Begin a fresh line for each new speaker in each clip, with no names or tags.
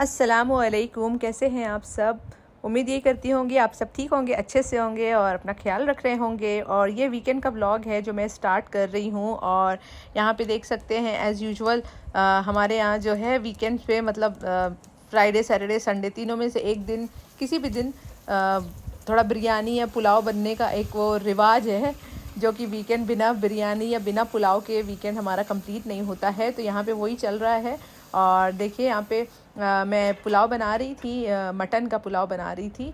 अस्सलामुअलैकुम, कैसे हैं आप सब। उम्मीद ये करती होंगी आप सब ठीक होंगे, अच्छे से होंगे और अपना ख्याल रख रहे होंगे। और ये वीकेंड का व्लॉग है जो मैं स्टार्ट कर रही हूँ। और यहाँ पे देख सकते हैं एज़ यूजुअल हमारे यहाँ जो है वीकेंड पे मतलब फ्राइडे सैटरडे संडे तीनों में से एक दिन, किसी भी दिन थोड़ा बिरयानी या पुलाव बनने का एक वो रिवाज है, जो कि वीकेंड बिना बिरयानी या बिना पुलाव के वीकेंड हमारा कंप्लीट नहीं होता है। तो यहाँ पे वही चल रहा है। और देखिए यहाँ पे मैं पुलाव बना रही थी, मटन का पुलाव बना रही थी।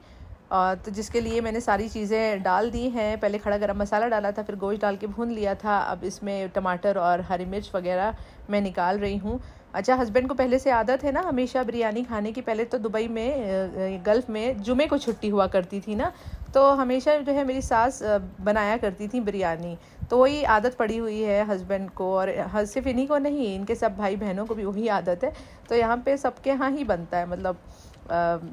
तो जिसके लिए मैंने सारी चीज़ें डाल दी हैं। पहले खड़ा गरम मसाला डाला था, फिर गोश्त डाल के भून लिया था। अब इसमें टमाटर और हरी मिर्च वगैरह मैं निकाल रही हूँ। अच्छा, हस्बैंड को पहले से आदत है ना हमेशा बिरयानी खाने की। पहले तो दुबई में गल्फ़ में जुमे को छुट्टी हुआ करती थी ना, तो हमेशा जो है मेरी सास बनाया करती थी बिरयानी। तो वही आदत पड़ी हुई है हस्बैंड को, और सिर्फ इन्हीं को नहीं, इनके सब भाई बहनों को भी वही आदत है। तो यहाँ पे सबके यहाँ ही बनता है, मतलब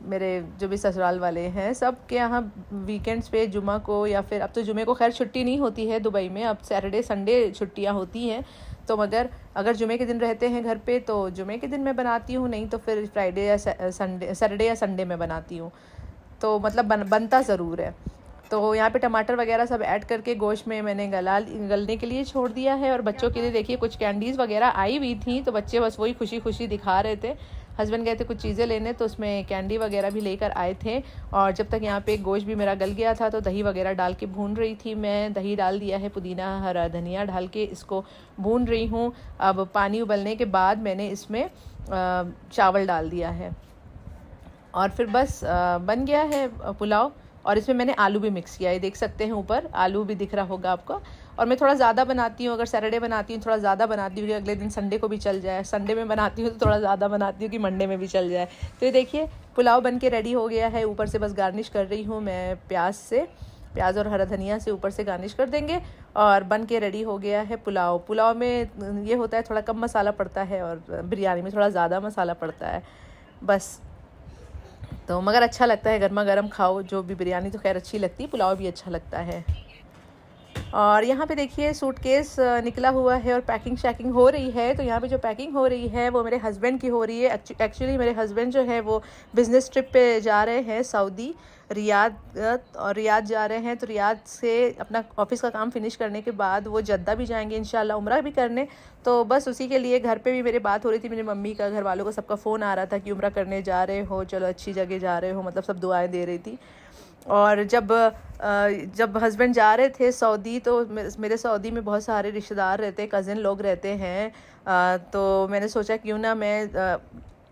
मेरे जो भी ससुराल वाले हैं सब के यहाँ वीकेंड्स पे जुमा को, या फिर अब तो जुमे को खैर छुट्टी नहीं होती है दुबई में, अब सैटरडे संडे छुट्टियाँ होती हैं। तो मगर अगर जुमे के दिन रहते हैं घर पे तो जुमे के दिन मैं बनाती हूँ, नहीं तो फिर फ्राइडे या संडे, सैटरडे या संडे में बनाती हूँ। तो मतलब बनता ज़रूर है। तो यहाँ पे टमाटर वगैरह सब ऐड करके गोश्त में मैंने गलने के लिए छोड़ दिया है। और बच्चों के लिए देखिए कुछ कैंडीज़ वगैरह आई हुई थी, तो बच्चे बस वही खुशी खुशी दिखा रहे थे। हस्बैंड गए थे कुछ चीज़ें लेने, तो उसमें कैंडी वगैरह भी लेकर आए थे। और जब तक यहाँ पे गोश्त भी मेरा गल गया था तो दही वगैरह डाल के भून रही थी मैं। दही डाल दिया है, पुदीना हरा धनिया डाल के इसको भून रही हूँ। अब पानी उबलने के बाद मैंने इसमें चावल डाल दिया है और फिर बस बन गया है पुलाव। और इसमें मैंने आलू भी मिक्स किया है, देख सकते हैं ऊपर आलू भी दिख रहा होगा आपको। और मैं थोड़ा ज़्यादा बनाती हूँ, अगर सैटरडे बनाती हूँ थोड़ा ज़्यादा बनाती हूँ कि अगले दिन संडे को भी चल जाए। संडे में बनाती हूँ तो थोड़ा ज़्यादा बनाती हूँ कि मंडे में भी चल जाए। तो ये देखिए पुलाव बन के रेडी हो गया है। ऊपर से बस गार्निश कर रही हूँ मैं प्याज और हरा धनिया से ऊपर से गार्निश कर देंगे और बन के रेडी हो गया है पुलाव। पुलाव में ये होता है थोड़ा कम मसाला पड़ता है और बिरयानी में थोड़ा ज़्यादा मसाला पड़ता है बस। तो मगर अच्छा लगता है, गर्मा गर्म खाओ जो भी। बिरयानी तो खैर अच्छी लगती है, पुलाव भी अच्छा लगता है। और यहाँ पे देखिए सूटकेस निकला हुआ है और पैकिंग शैकिंग हो रही है। तो यहाँ पे जो पैकिंग हो रही है वो मेरे हस्बैंड की हो रही है। एक्चुअली मेरे हस्बैंड जो है वो बिज़नेस ट्रिप पे जा रहे हैं सऊदी, रियाद। और रियाद जा रहे हैं, तो रियाद से अपना ऑफिस का काम फिनिश करने के बाद वो जद्दा भी जाएंगे इंशाल्लाह उम्रा भी करने। तो बस उसी के लिए घर पे भी मेरी बात हो रही थी, मेरी मम्मी का, घर वालों का सबका फ़ोन आ रहा था कि उम्रा करने जा रहे हो, चलो अच्छी जगह जा रहे हो, मतलब सब दुआएं दे रही थी। और जब हस्बैंड जा रहे थे सऊदी, तो मेरे सऊदी में बहुत सारे रिश्तेदार रहते हैं, कज़न लोग रहते हैं। तो मैंने सोचा क्यों ना मैं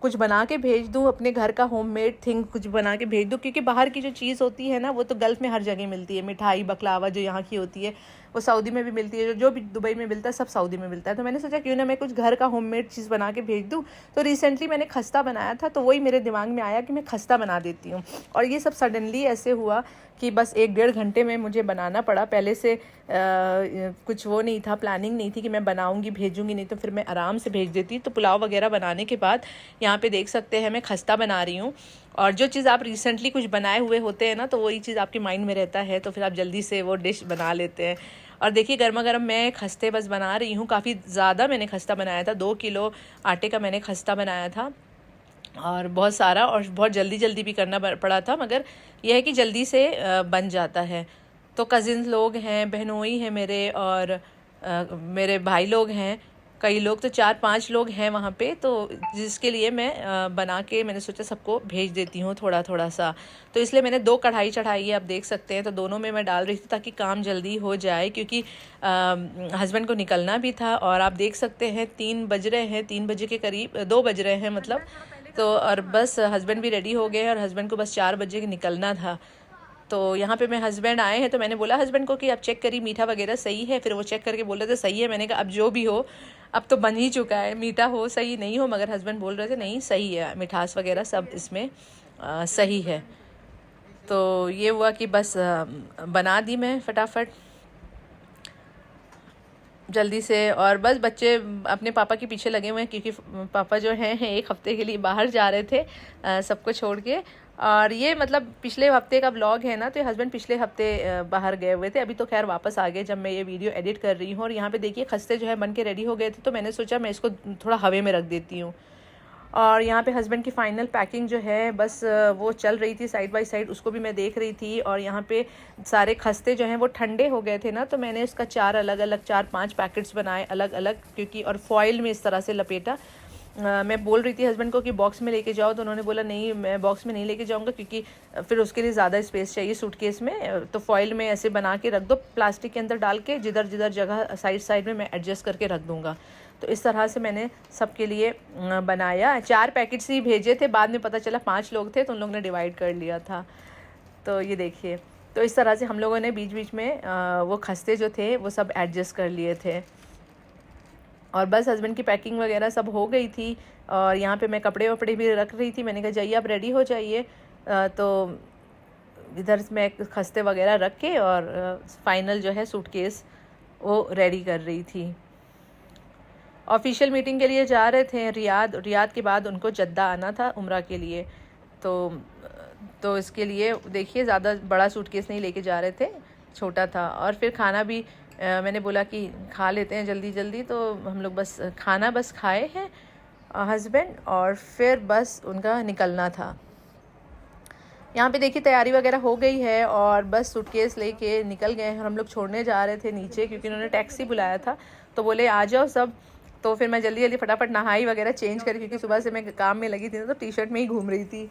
कुछ बना के भेज दूँ, अपने घर का होममेड थिंग कुछ बना के भेज दूँ। क्योंकि बाहर की जो चीज़ होती है ना वो तो गल्फ़ में हर जगह मिलती है। मिठाई बकलावा जो यहाँ की होती है वो सऊदी में भी मिलती है, जो भी दुबई में मिलता है सब सऊदी में मिलता है। तो मैंने सोचा क्यों ना मैं कुछ घर का होममेड चीज़ बना के भेज दूँ। तो रिसेंटली मैंने खस्ता बनाया था, तो वही मेरे दिमाग में आया कि मैं खस्ता बना देती हूँ। और ये सब सडनली ऐसे हुआ कि बस 1-1.5 घंटे में मुझे बनाना पड़ा। पहले से कुछ वो नहीं था, प्लानिंग नहीं थी कि मैं बनाऊंगी भेजूंगी, नहीं तो फिर मैं आराम से भेज देती। तो पुलाव वगैरह बनाने के बाद यहाँ पे देख सकते हैं मैं खस्ता बना रही हूँ। और जो चीज़ आप रिसेंटली कुछ बनाए हुए होते हैं ना, तो वही चीज़ आपके माइंड में रहता है, तो फिर आप जल्दी से वो डिश बना लेते हैं। और देखिए गर्मा गर्म मैं खस्ते बस बना रही हूँ। काफ़ी ज़्यादा मैंने खस्ता बनाया था, 2 किलो आटे का मैंने खस्ता बनाया था और बहुत सारा, और बहुत जल्दी जल्दी भी करना पड़ा था। मगर यह है कि जल्दी से बन जाता है। तो कज़िन्स लोग हैं, बहनोई हैं मेरे, और मेरे भाई लोग हैं, कई लोग, तो 4-5 लोग हैं वहाँ पे। तो जिसके लिए मैं बना के मैंने सोचा सबको भेज देती हूँ थोड़ा थोड़ा सा। तो इसलिए मैंने 2 कढ़ाई चढ़ाई है, आप देख सकते हैं। तो दोनों में मैं डाल रही थी ताकि काम जल्दी हो जाए, क्योंकि हस्बैंड को निकलना भी था। और आप देख सकते हैं 3 बज रहे हैं, 3 बजे के करीब, 2 बज रहे हैं मतलब। तो और बस हस्बैंड भी रेडी हो गए हैं और हस्बैंड को बस 4 बजे निकलना था। तो यहाँ पे मैं हस्बैंड आए हैं, तो मैंने बोला हस्बैंड को कि आप चेक करिए मीठा वगैरह सही है। फिर वो चेक करके बोल रहे थे सही है। मैंने कहा अब जो भी हो, अब तो बन ही चुका है, मीठा हो सही नहीं हो, मगर हस्बैंड बोल रहे थे नहीं सही है, मिठास वगैरह सब इसमें सही है। तो ये हुआ कि बस बना दी मैं फटाफट जल्दी से। और बस बच्चे अपने पापा के पीछे लगे हुए हैं, क्योंकि पापा जो हैं 1 हफ्ते के लिए बाहर जा रहे थे सबको छोड़ के। और ये मतलब पिछले हफ्ते का ब्लॉग है ना, तो हस्बैंड पिछले हफ्ते बाहर गए हुए थे, अभी तो खैर वापस आ गए जब मैं ये वीडियो एडिट कर रही हूँ। और यहाँ पे देखिए खस्ते जो है बन के रेडी हो गए थे, तो मैंने सोचा मैं इसको थोड़ा हवे में रख देती हूँ। और यहाँ पे हस्बैंड की फ़ाइनल पैकिंग जो है बस वो चल रही थी साइड बाय साइड, उसको भी मैं देख रही थी। और यहाँ पे सारे खस्ते जो हैं वो ठंडे हो गए थे ना, तो मैंने इसका 4-5 पैकेट्स बनाए अलग अलग, क्योंकि और फॉइल में इस तरह से लपेटा। मैं बोल रही थी हस्बैंड को कि बॉक्स में लेके जाओ, तो उन्होंने बोला नहीं मैं बॉक्स में नहीं लेके जाऊंगा, क्योंकि फिर उसके लिए ज़्यादा स्पेस चाहिए सूटकेस में। तो फॉइल में ऐसे बना के रख दो, प्लास्टिक के अंदर डाल के, जिधर जिधर जगह साइड साइड में मैं एडजस्ट करके रख दूँगा। तो इस तरह से मैंने सबके लिए बनाया। 4 पैकेट्स ही भेजे थे, बाद में पता चला 5 लोग थे तो उन लोगों ने डिवाइड कर लिया था। तो ये देखिए, तो इस तरह से हम लोगों ने बीच बीच में वो खस्ते जो थे वो सब एडजस्ट कर लिए थे। और बस हस्बैंड की पैकिंग वगैरह सब हो गई थी, और यहाँ पे मैं कपड़े वपड़े भी रख रही थी। मैंने कहा जाइए आप रेडी हो जाइए। तो इधर मैं खस्ते वगैरह रख के और फाइनल जो है सूटकेस वो रेडी कर रही थी। ऑफिशियल मीटिंग के लिए जा रहे थे रियाद के बाद उनको जद्दा आना था उम्रा के लिए। तो इसके लिए देखिए ज़्यादा बड़ा सूटकेस नहीं लेके जा रहे थे, छोटा था। और फिर खाना भी मैंने बोला कि खा लेते हैं जल्दी जल्दी, तो हम लोग बस खाना बस खाए हैं हस्बैंड, और फिर बस उनका निकलना था। यहाँ पे देखिए तैयारी वगैरह हो गई है और बस सूटकेस लेके निकल गए हैं। हम लोग छोड़ने जा रहे थे नीचे, क्योंकि उन्होंने टैक्सी बुलाया था, तो बोले आ जाओ सब। तो फिर मैं जल्दी जल्दी फटाफट नहाई वगैरह चेंज करी, क्योंकि सुबह से मैं काम में लगी थी ना, तो टी शर्ट में ही घूम रही थी।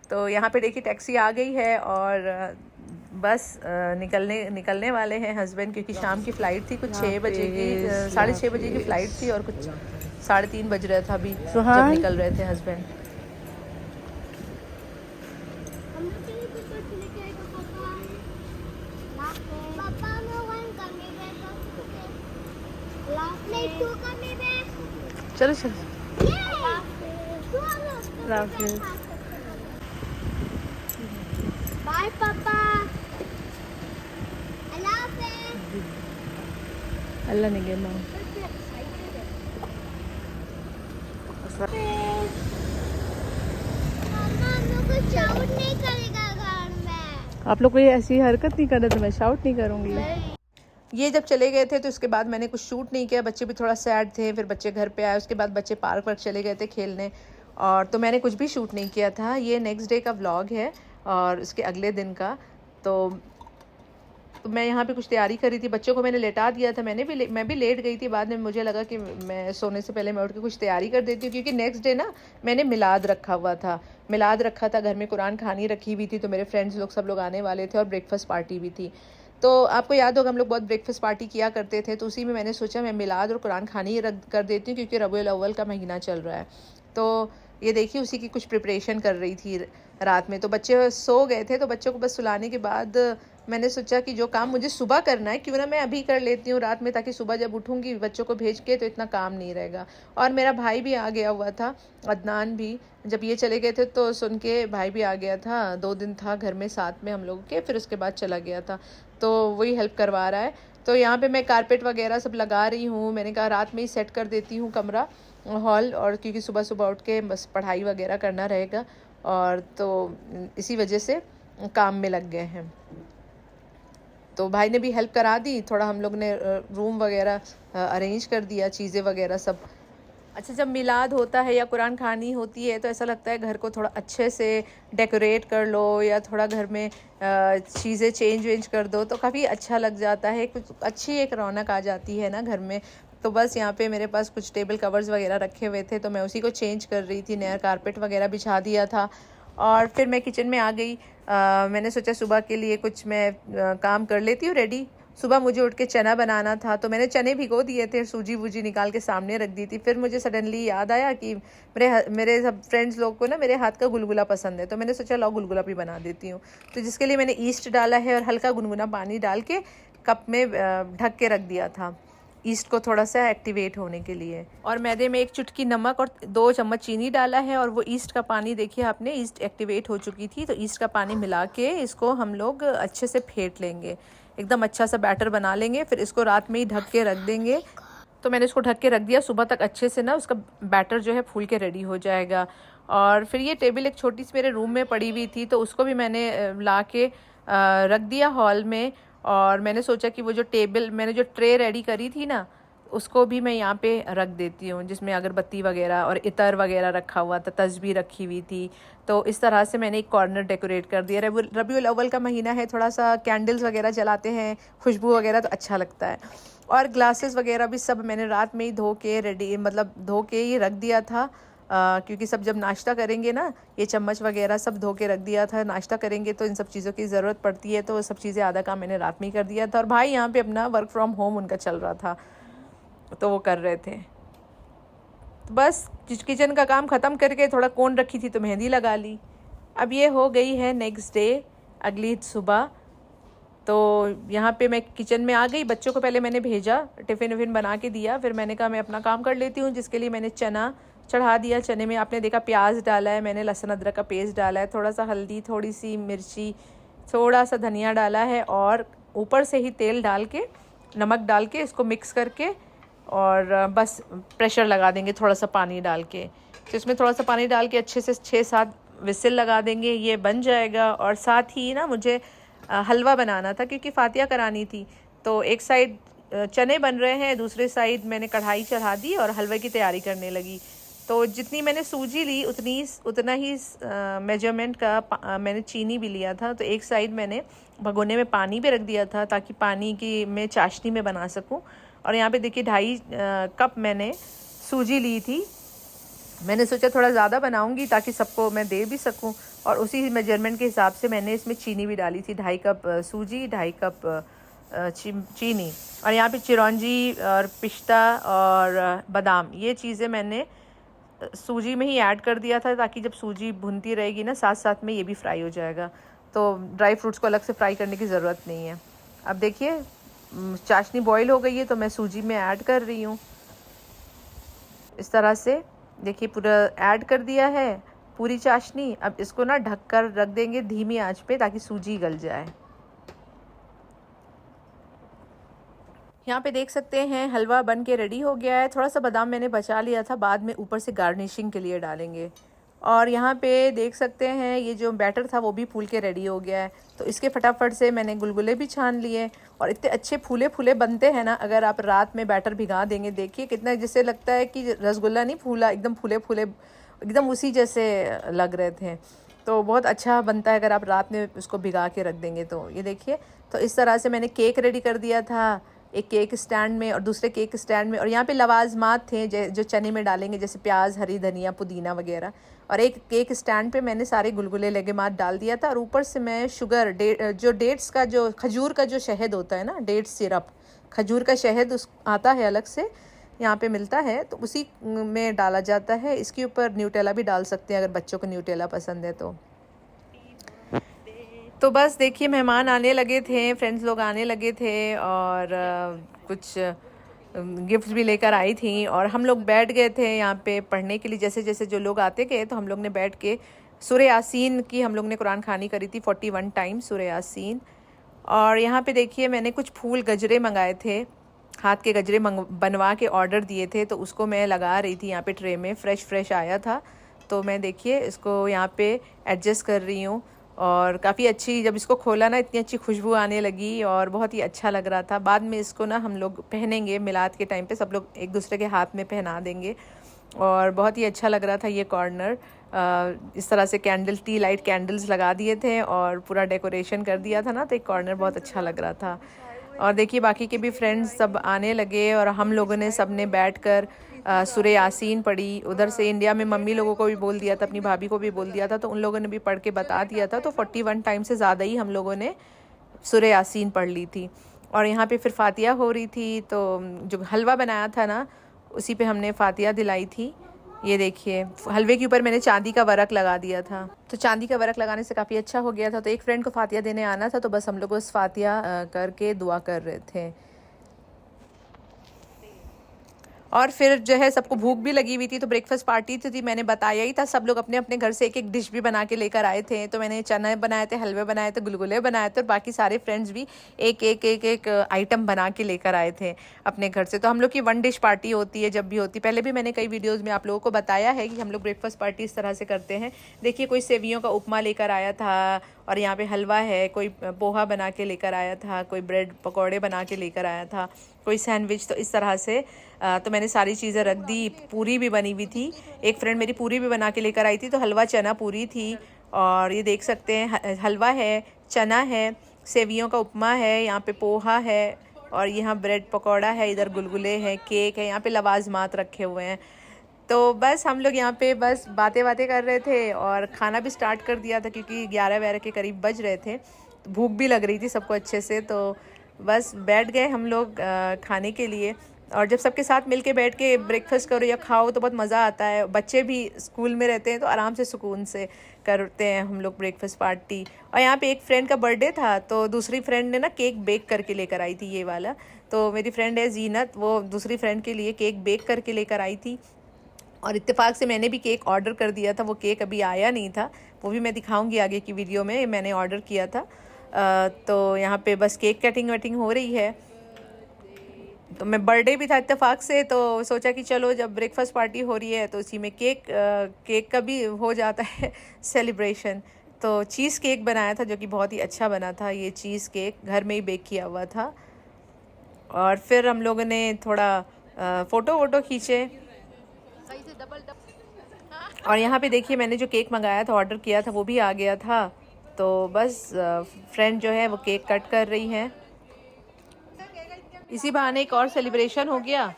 तो यहाँ पे देखिए टैक्सी आ गई है और बस निकलने वाले हैं हस्बैंड, क्योंकि शाम की फ़्लाइट थी, कुछ 6 बजे की 6:30 बजे की फ़्लाइट थी, और कुछ 3:30 बज रहा था अभी जब निकल रहे थे हस्बैंड। चलो चलो
बाय पापा,
अल्लाह ने गे माँ।
शाउट नहीं करेगा घर में।
आप लोग कोई ऐसी हरकत नहीं कर रहे तो मैं शाउट नहीं करूँगी। ये जब चले गए थे तो उसके बाद मैंने कुछ शूट नहीं किया, बच्चे भी थोड़ा सैड थे। फिर बच्चे घर पे आए, उसके बाद बच्चे पार्क पर चले गए थे खेलने, और तो मैंने कुछ भी शूट नहीं किया था। ये नेक्स्ट डे का व्लॉग है और उसके अगले दिन का। तो मैं यहाँ पे कुछ तैयारी कर रही थी, बच्चों को मैंने लेटा दिया था, मैं भी लेट गई थी। बाद में मुझे लगा कि मैं सोने से पहले मैं उठ के कुछ तैयारी कर देती हूँ, क्योंकि नेक्स्ट डे ना मैंने मिलाद रखा था घर में, कुरान खानी रखी हुई थी। तो मेरे फ्रेंड्स लोग सब लोग आने वाले थे और ब्रेकफास्ट पार्टी भी थी। तो आपको याद होगा हम लोग बहुत ब्रेकफास्ट पार्टी किया करते थे, तो उसी में मैंने सोचा मैं मिलाद और कुरान खानी रख कर देती हूँ, क्योंकि रबीउल अव्वल का महीना चल रहा है। तो ये देखिए उसी की कुछ प्रिपरेशन कर रही थी रात में। तो बच्चे सो गए थे, तो बच्चों को बस सुलाने के बाद मैंने सोचा कि जो काम मुझे सुबह करना है क्यों ना मैं अभी कर लेती हूँ रात में, ताकि सुबह जब उठूँगी बच्चों को भेज के तो इतना काम नहीं रहेगा। और मेरा भाई भी आ गया हुआ था, अदनान भी। जब ये चले गए थे तो सुन के भाई भी आ गया था, 2 दिन था घर में साथ में हम लोग के, फिर उसके बाद चला गया था। तो वही हेल्प करवा रहा है। तो यहाँ पे मैं कारपेट वगैरह सब लगा रही हूँ। मैंने कहा रात में ही सेट कर देती हूँ कमरा हॉल, और क्योंकि सुबह सुबह उठ के बस पढ़ाई वगैरह करना रहेगा, और तो इसी वजह से काम में लग गए हैं। तो भाई ने भी हेल्प करा दी थोड़ा, हम लोग ने रूम वगैरह अरेंज कर दिया, चीज़ें वगैरह सब। अच्छा, जब मिलाद होता है या कुरान खानी होती है तो ऐसा लगता है घर को थोड़ा अच्छे से डेकोरेट कर लो, या थोड़ा घर में चीज़ें चेंज वेंज कर दो, तो काफ़ी अच्छा लग जाता है, कुछ अच्छी एक रौनक आ जाती है ना घर में। तो बस यहाँ पे मेरे पास कुछ टेबल कवर्स वगैरह रखे हुए थे, तो मैं उसी को चेंज कर रही थी। नया कारपेट वगैरह बिछा दिया था, और फिर मैं किचन में आ गई। मैंने सोचा सुबह के लिए कुछ मैं काम कर लेती हूँ रेडी। सुबह मुझे उठ के चना बनाना था, तो मैंने चने भिगो दिए थे, सूजी वूजी निकाल के सामने रख दी थी। फिर मुझे सडनली याद आया कि मेरे सब फ्रेंड्स लोग को ना मेरे हाथ का गुलगुला पसंद है, तो मैंने सोचा लो गुलगुला भी बना देती हूँ। तो जिसके लिए मैंने ईस्ट डाला है और हल्का गुनगुना पानी डाल के कप में ढक के रख दिया था, ईस्ट को थोड़ा सा एक्टिवेट होने के लिए। और मैदे में 1 चुटकी नमक और 2 चम्मच चीनी डाला है, और वो ईस्ट का पानी देखिए आपने, ईस्ट एक्टिवेट हो चुकी थी, तो ईस्ट का पानी मिला के इसको हम लोग अच्छे से फेंट लेंगे, एकदम अच्छा सा बैटर बना लेंगे। फिर इसको रात में ही ढक के रख देंगे। तो मैंने इसको ढक के रख दिया, सुबह तक अच्छे से ना उसका बैटर जो है फूल के रेडी हो जाएगा। और फिर ये टेबल एक छोटी सी मेरे रूम में पड़ी हुई थी, तो उसको भी मैंने ला के रख दिया हॉल में। और मैंने सोचा कि वो जो टेबल मैंने जो ट्रे रेडी करी थी ना, उसको भी मैं यहाँ पे रख देती हूँ, जिसमें अगरबत्ती वगैरह और इतर वगैरह रखा हुआ था, तस्बीह रखी हुई थी। तो इस तरह से मैंने एक कॉर्नर डेकोरेट कर दिया। रबीउल अव्वल का महीना है, थोड़ा सा कैंडल्स वगैरह जलाते हैं, खुशबू वगैरह, तो अच्छा लगता है। और ग्लासेस वगैरह भी सब मैंने रात में ही धो के रेडी, मतलब धो के ही रख दिया था, क्योंकि सब जब नाश्ता करेंगे ना, ये चम्मच वगैरह सब धो के रख दिया था। नाश्ता करेंगे तो इन सब चीज़ों की ज़रूरत पड़ती है, तो वो सब चीज़ें आधा काम मैंने रात में ही कर दिया था। और भाई यहाँ पे अपना वर्क फ्रॉम होम उनका चल रहा था, तो वो कर रहे थे। तो बस किचन का काम ख़त्म करके थोड़ा कोन रखी थी तो मेहंदी लगा ली। अब ये हो गई है नेक्स्ट डे, अगली सुबह। तो यहाँ पे मैं किचन में आ गई। बच्चों को पहले मैंने भेजा, टिफ़िन विफ़िन बना के दिया, फिर मैंने कहा मैं अपना काम कर लेती हूँ, जिसके लिए मैंने चना चढ़ा दिया। चने में आपने देखा प्याज डाला है मैंने, लहसुन अदरक का पेस्ट डाला है, थोड़ा सा हल्दी, थोड़ी सी मिर्ची, थोड़ा सा धनिया डाला है, और ऊपर से ही तेल डाल के, नमक डाल के इसको मिक्स करके, और बस प्रेशर लगा देंगे थोड़ा सा पानी डाल के। तो इसमें थोड़ा सा पानी डाल के अच्छे से 6-7 विसिल लगा देंगे, ये बन जाएगा। और साथ ही ना मुझे हलवा बनाना था, क्योंकि फातिया करानी थी। तो एक साइड चने बन रहे हैं, दूसरे साइड मैंने कढ़ाई चढ़ा दी और हलवे की तैयारी करने लगी। तो जितनी मैंने सूजी ली उतना ही मेजरमेंट का मैंने चीनी भी लिया था। तो एक साइड मैंने भगोने में पानी भी रख दिया था, ताकि पानी की मैं चाशनी में बना सकूं। और यहाँ पे देखिए 2.5 कप मैंने सूजी ली थी। मैंने सोचा थोड़ा ज़्यादा बनाऊंगी ताकि सबको मैं दे भी सकूं, और उसी मेजरमेंट के हिसाब से मैंने इसमें चीनी भी डाली थी। 2.5 कप सूजी, 2.5 कप चीनी। और यहाँ पे चिरौंजी और पिस्ता और बादाम, ये चीज़ें मैंने सूजी में ही ऐड कर दिया था, ताकि जब सूजी भुनती रहेगी ना, साथ साथ में ये भी फ्राई हो जाएगा। तो ड्राई फ्रूट्स को अलग से फ्राई करने की ज़रूरत नहीं है। अब देखिए चाशनी बॉईल हो गई है, तो मैं सूजी में ऐड कर रही हूँ। इस तरह से देखिए पूरा ऐड कर दिया है पूरी चाशनी। अब इसको ना ढक कर रख देंगे धीमी आंच पे, ताकि सूजी गल जाए। यहाँ पे देख सकते हैं हलवा बन के रेडी हो गया है। थोड़ा सा बादाम मैंने बचा लिया था, बाद में ऊपर से गार्निशिंग के लिए डालेंगे। और यहाँ पे देख सकते हैं ये जो बैटर था वो भी फूल के रेडी हो गया है। तो इसके फटाफट से मैंने गुलगुले भी छान लिए, और इतने अच्छे फूले फूले बनते हैं ना अगर आप रात में बैटर भिगा देंगे। देखिए कितना, जैसे लगता है कि रसगुल्ला नहीं फूला, एकदम फूले फूले, एकदम उसी जैसे लग रहे थे। तो बहुत अच्छा बनता है अगर आप रात में उसको भिगा के रख देंगे तो। ये देखिए, तो इस तरह से मैंने केक रेडी कर दिया था, एक केक स्टैंड में और दूसरे केक स्टैंड में। और यहाँ पे लवाजमात थे जो चने में डालेंगे, जैसे प्याज, हरी धनिया, पुदीना वगैरह। और एक केक स्टैंड पे मैंने सारे गुलगुले लगेमात डाल दिया था। और ऊपर से मैं शुगर, जो डेट्स का, जो खजूर का जो शहद होता है ना, डेट्स सिरप, खजूर का शहद उस आता है अलग से, यहाँ पे मिलता है, तो उसी में डाला जाता है। इसके ऊपर न्यूटेला भी डाल सकते हैं अगर बच्चों को न्यूटेला पसंद है तो बस देखिए मेहमान आने लगे थे, फ्रेंड्स लोग आने लगे थे, और कुछ गिफ्ट्स भी लेकर आई थी। और हम लोग बैठ गए थे यहाँ पे पढ़ने के लिए। जैसे जैसे जो लोग आते गए तो हम लोग ने बैठ के सूरह यासीन की, हम लोग ने कुरान खानी करी थी 41 टाइम सूरह यासीन। और यहाँ पे देखिए मैंने कुछ फूल गजरे मंगाए थे, हाथ के गजरे बनवा के ऑर्डर दिए थे, तो उसको मैं लगा रही थी यहाँ पे ट्रे में। फ्रेश आया था, तो मैं देखिए इसको यहाँ पे एडजस्ट कर रही हूँ। और काफ़ी अच्छी, जब इसको खोला ना इतनी अच्छी खुशबू आने लगी और बहुत ही अच्छा लग रहा था। बाद में इसको ना हम लोग पहनेंगे मिलाद के टाइम पे, सब लोग एक दूसरे के हाथ में पहना देंगे। और बहुत ही अच्छा लग रहा था ये कॉर्नर। इस तरह से कैंडल, टी लाइट कैंडल्स लगा दिए थे और पूरा डेकोरेशन कर दिया था ना, तो एक कॉर्नर बहुत अच्छा लग रहा था। और देखिए बाकी के भी फ्रेंड्स सब आने लगे, और हम लोगों ने सब ने बैठ कर सूरह यासीन पढ़ी। उधर से इंडिया में मम्मी लोगों को भी बोल दिया था, अपनी भाभी को भी बोल दिया था, तो उन लोगों ने भी पढ़ के बता दिया था। तो 41 टाइम से ज़्यादा ही हम लोगों ने सूरह यासीन पढ़ ली थी। और यहाँ पे फिर फातिया हो रही थी, तो जो हलवा बनाया था ना उसी पे हमने फातिया दिलाई थी। ये देखिए हलवे के ऊपर मैंने चांदी का वर्क लगा दिया था, तो चांदी का वर्क लगाने से काफ़ी अच्छा हो गया था। तो एक फ्रेंड को फातिया देने आना था, तो बस हम लोग उस फातिया करके दुआ कर रहे थे। और फिर जो है सबको भूख भी लगी हुई थी, तो ब्रेकफास्ट पार्टी थी, मैंने बताया ही था। सब लोग अपने अपने घर से एक एक डिश भी बना के लेकर आए थे। तो मैंने चने बनाए थे, हलवे बनाए थे, गुलगुले बनाए थे, और बाकी सारे फ्रेंड्स भी एक आइटम बना के लेकर आए थे अपने घर से। तो हम लोग की 1 डिश पार्टी होती है जब भी होती है। पहले भी मैंने कई वीडियोज़ में आप लोगों को बताया है कि हम लोग ब्रेकफास्ट पार्टी इस तरह से करते हैं। देखिए कोई सेवियों का उपमा लेकर आया था, और यहाँ पे हलवा है, कोई पोहा बना के लेकर आया था, कोई ब्रेड पकौड़े बना के लेकर आया था। कोई सैंडविच, तो इस तरह से तो मैंने सारी चीज़ें रख दी। पूरी भी बनी हुई थी, एक फ्रेंड मेरी पूरी भी बना के लेकर आई थी, तो हलवा चना पूरी थी। और ये देख सकते हैं हलवा है, चना है, सेवियों का उपमा है, यहाँ पे पोहा है, और यहाँ ब्रेड पकौड़ा है, इधर गुलगुले हैं, केक है, यहाँ पे लवाजमात रखे हुए हैं। तो बस हम लोग यहाँ पे बस बातें कर रहे थे और खाना भी स्टार्ट कर दिया था क्योंकि 11 के करीब बज रहे थे। तो भूख भी लग रही थी सबको अच्छे से, तो बस बैठ गए हम लोग खाने के लिए। और जब सबके साथ मिलके बैठ के ब्रेकफास्ट करो या खाओ तो बहुत मज़ा आता है। बच्चे भी स्कूल में रहते हैं तो आराम से सुकून से करते हैं हम लोग ब्रेकफास्ट पार्टी। और यहाँ पे एक फ्रेंड का बर्थडे था, तो दूसरी फ्रेंड ने ना केक बेक करके लेकर आई थी, ये वाला। तो मेरी फ्रेंड है जीनत, वो दूसरी फ्रेंड के लिए केक बेक करके लेकर आई थी। और इत्तेफाक से मैंने भी केक ऑर्डर कर दिया था, वो केक अभी आया नहीं था, वो भी मैं दिखाऊंगी आगे की वीडियो में। मैंने ऑर्डर किया था। तो यहाँ पे बस केक कटिंग वटिंग हो रही है। तो मैं बर्थडे भी था इत्तेफाक से, तो सोचा कि चलो जब ब्रेकफास्ट पार्टी हो रही है तो उसी में केक का भी हो जाता है सेलिब्रेशन। तो चीज़ केक बनाया था जो कि बहुत ही अच्छा बना था। ये चीज़ केक घर में ही बेक किया हुआ था। और फिर हम लोगों ने थोड़ा फ़ोटो वोटो खींचे। और यहाँ पे देखिए मैंने जो केक मंगाया था, ऑर्डर किया था, वो भी आ गया था। तो बस फ्रेंड जो है वो केक कट कर रही हैं। इसी बहाने एक और सेलिब्रेशन हो गया।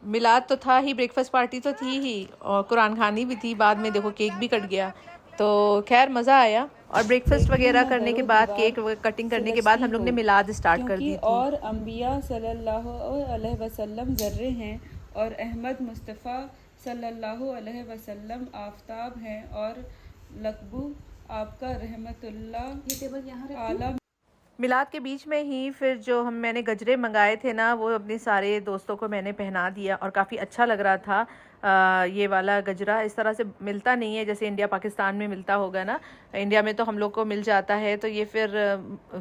मिलाद तो था ही, ब्रेकफास्ट पार्टी तो थी ही, और कुरान खानी भी थी। बाद में देखो केक भी कट गया, तो खैर मज़ा आया। और ब्रेकफास्ट वगैरह करने के बाद, केक कटिंग करने के बाद हम लोग ने मिलाद स्टार्ट कर दी थी।
और अंबिया सल्लल्लाहु अलैहि वसल्लम ज़र्रे हैं और अहमद मुस्तफ़ा सल्लल्लाहु अलैहि वसल्लम आफताब हैं और लकबू आपका रहमतुल्लाह आलम।
मिलाद के बीच में ही फिर जो मैंने गजरे मंगाए थे ना, वो अपने सारे दोस्तों को मैंने पहना दिया और काफ़ी अच्छा लग रहा था। ये वाला गजरा इस तरह से मिलता नहीं है जैसे इंडिया पाकिस्तान में मिलता होगा ना। इंडिया में तो हम लोग को मिल जाता है। तो ये फिर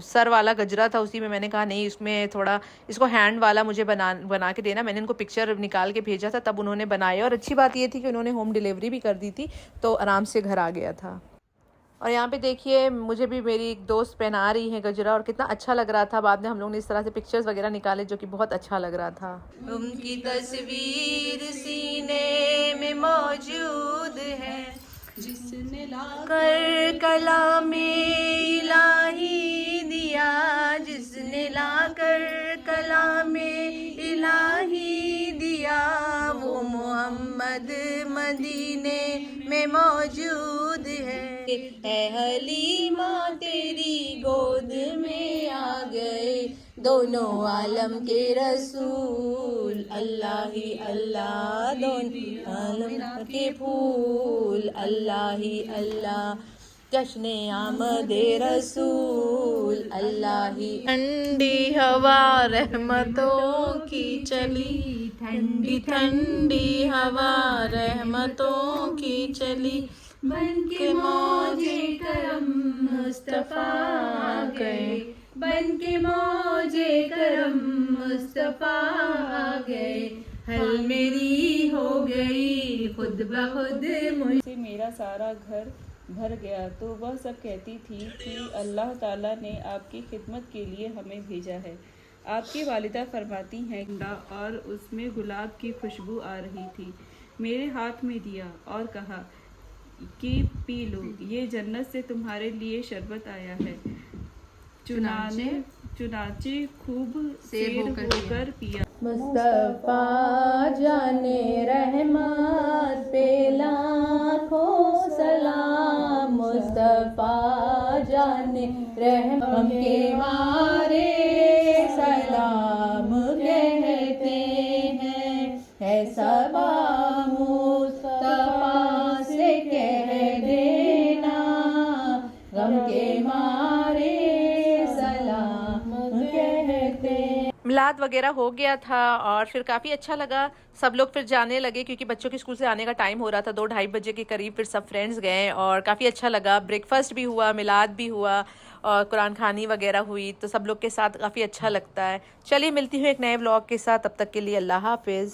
सर वाला गजरा था, उसी में मैंने कहा नहीं, इसमें थोड़ा इसको हैंड वाला मुझे बना के देना। मैंने इनको पिक्चर निकाल के भेजा था, तब उन्होंने बनाया। और अच्छी बात ये थी कि उन्होंने होम डिलीवरी भी कर दी थी, तो आराम से घर आ गया था। और यहाँ पे देखिए मुझे भी मेरी एक दोस्त पहना रही है गजरा, और कितना अच्छा लग रहा था। बाद में हम लोग ने इस तरह से पिक्चर्स वगैरह निकाले, जो कि बहुत अच्छा लग रहा था। उनकी तस्वीर सीने में मौजूद है, जिसने लाकर कलामे इलाही दिया, जिसने लाकर कलामे इलाही दिया, वो मोहम्मद मदीने में मौजूद है। हलीमा तेरी गोद में आ गए दोनों आलम के रसूल, अल्लाह ही अल्लाह, दोनों आलम के फूल, अल्लाह ही अल्लाह, जश्ने आमदे रसूल, अल्लाह ही। ठंडी हवा रहमतों की चली, ठंडी ठंडी हवा रहमतों की चली, बन के मौजे करम मुस्तफा आ गए, बन के मौजे करम मुस्तफा आ गए, हल मेरी हो गई खुद ब खुद
मुझसे मेरा सारा घर भर गया। तो वह सब कहती थी कि अल्लाह ताला ने आपकी खिदमत के लिए हमें भेजा है। आपकी वालिदा फरमाती हैं और उसमें गुलाब की खुशबू आ रही थी। मेरे हाथ में दिया और कहा कि पी लो, ये जन्नत से तुम्हारे लिए शरबत आया है। चुनाचे खूब सेर होकर पिया।
मुस्तफा जाने रहमत पे लाखों सलाम, मुस्तफा जाने रहमत के मारे सलाम कहते हैं, है सबा मुस्तफा से कह देना, गम के मारे सलाम कहते हैं। मिलाद वगैरह हो गया था और फिर काफ़ी अच्छा लगा। सब लोग फिर जाने लगे क्योंकि बच्चों के स्कूल से आने का टाइम हो रहा था, 2-2:30 बजे के करीब। फिर सब फ्रेंड्स गए और काफ़ी अच्छा लगा। ब्रेकफास्ट भी हुआ, मिलाद भी हुआ और कुरान खानी वगैरह हुई, तो सब लोग के साथ काफ़ी अच्छा लगता है। चलिए मिलती हूँ एक नए व्लॉग के साथ, तब तक के लिए अल्लाह हाफिज़।